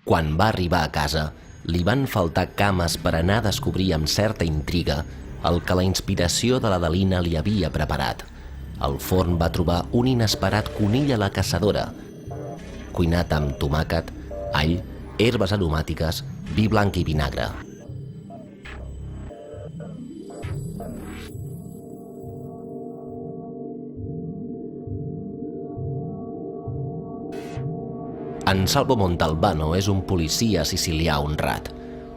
Quan va arribar a casa, li van faltar cames per anar a descobrir amb certa intriga el que la inspiració de l'Adelina li havia preparat. Al forn va trobar un inesperat conill a la caçadora, cuinat amb tomàquet, all, herbes aromàtiques, vi blanc i vinagre. Ansalmo Montalbano és un policia sicilià honrat,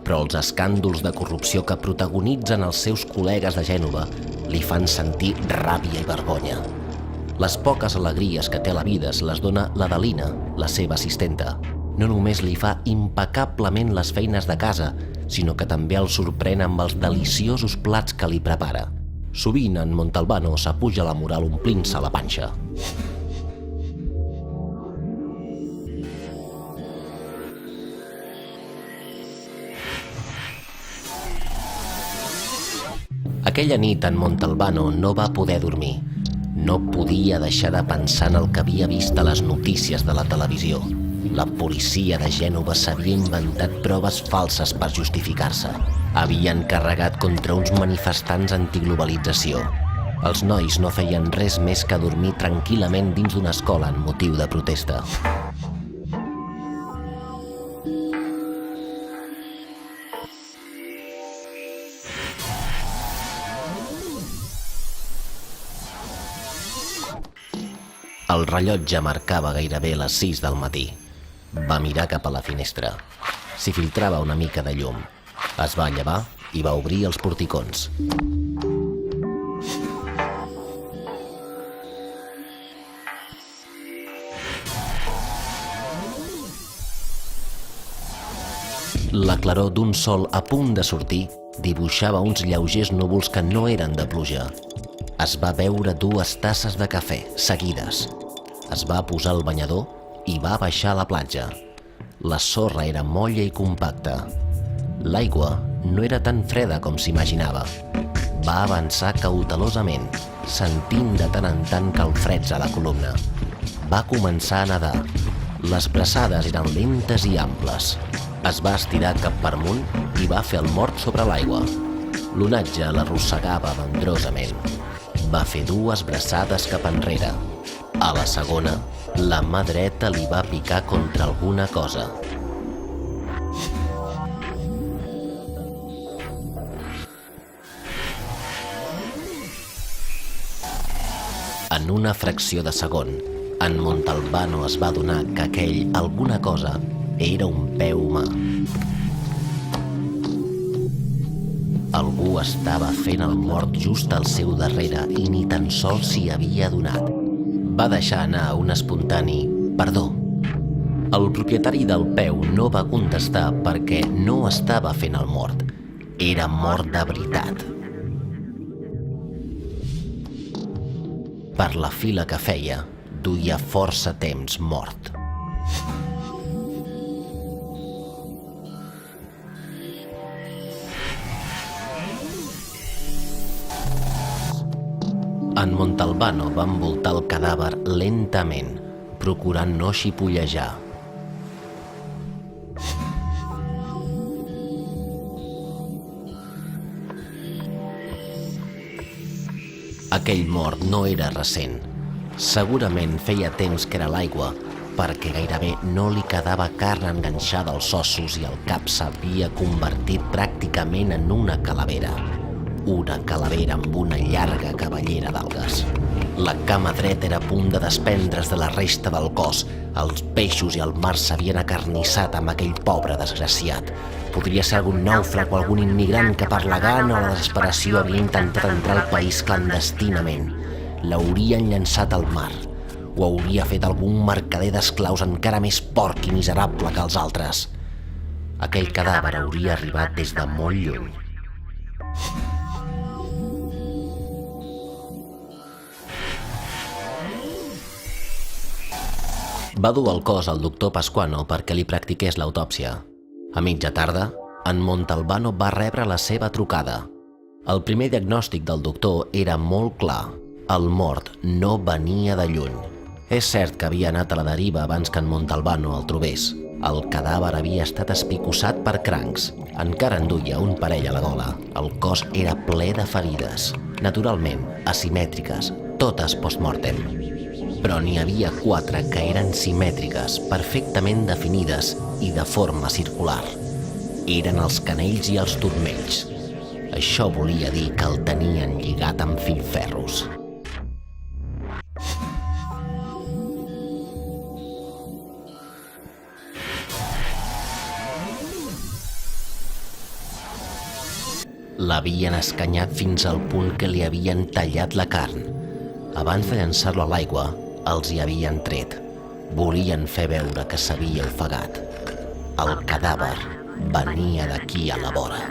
però els escàndols de corrupció que protagonitzen els seus col·legues de Gènova li fan sentir ràbia i vergonya. Les poques alegries que té a la vida se les dona l'Adelina, la seva assistenta. No només li fa impecablement les feines de casa, sinó que també el sorprèn amb els deliciosos plats que li prepara. Sovint en Montalbano s'apuja la moral omplint-se la panxa. Aquella nit en Montalbano no va poder dormir. No podia deixar de pensar en el que havia vist a les notícies de la televisió. La policia de Gènova s'havia inventat proves falses per justificar-se. Havien carregat contra uns manifestants antiglobalització. Els nois no feien res més que dormir tranquil·lament dins d'una escola en motiu de protesta. El rellotge marcava gairebé les 6 del matí. Va mirar cap a la finestra. S'hi filtrava una mica de llum. Es va llevar i va obrir els porticons. La claror d'un sol a punt de sortir dibuixava uns lleugers núvols que no eren de pluja. Es va beure 2 tasses de cafè, seguides. Es va posar el banyador i va baixar a la platja. La sorra era molla i compacta. L'aigua no era tan freda com s'imaginava. Va avançar cautelosament, sentint de tant en tant calfreds a la columna. Va començar a nedar. Les braçades eren lentes i amples. Es va estirar cap per amunt i va fer el mort sobre l'aigua. L'onatge l'arrossegava mandrosament. Va fer 2 braçades cap enrere. A la segona, la mà dreta li va picar contra alguna cosa. En una fracció de segon, en Montalbano es va adonar que aquell alguna cosa era un peu humà. Algú estava fent el mort just al seu darrere i ni tan sols s'hi havia adonat. Va deixar anar un espontani «perdó». El propietari del peu no va contestar perquè no estava fent el mort. Era mort de veritat. Per la fila que feia, duia força temps mort. En Montalbano va envoltar el cadàver lentament, procurant no xipollejar. Aquell mort no era recent. Segurament feia temps que era l'aigua, perquè gairebé no li quedava carn enganxada als ossos i el cap s'havia convertit pràcticament en una calavera. Una calavera amb una llarga cabellera d'algues. La cama dreta era a punt de desprendre's de la resta del cos. Els peixos i el mar s'havien acarnissat amb aquell pobre desgraciat. Podria ser algun nàufrag o algun immigrant que per la gana o la desesperació havia intentat entrar al país clandestinament. L'haurien llançat al mar. O hauria fet algun mercader d'esclaus encara més porc i miserable que els altres. Aquell cadàver hauria arribat des de molt lluny. Va dur el cos al doctor Pasquano perquè li practiqués l'autòpsia. A mitja tarda, en Montalbano va rebre la seva trucada. El primer diagnòstic del doctor era molt clar. El mort no venia de lluny. És cert que havia anat a la deriva abans que en Montalbano el trobés. El cadàver havia estat espicossat per crancs. Encara en duia un parell a la gola. El cos era ple de ferides, naturalment asimètriques, totes post-mortem. Però n'hi havia 4 que eren simètriques, perfectament definides i de forma circular. Eren els canells i els turmells. Això volia dir que el tenien lligat amb filferros. L'havien escanyat fins al punt que li havien tallat la carn. Abans de llançar-lo a l'aigua, els hi havien tret. Volien fer veure que s'havia ofegat. El cadàver venia d'aquí a la vora.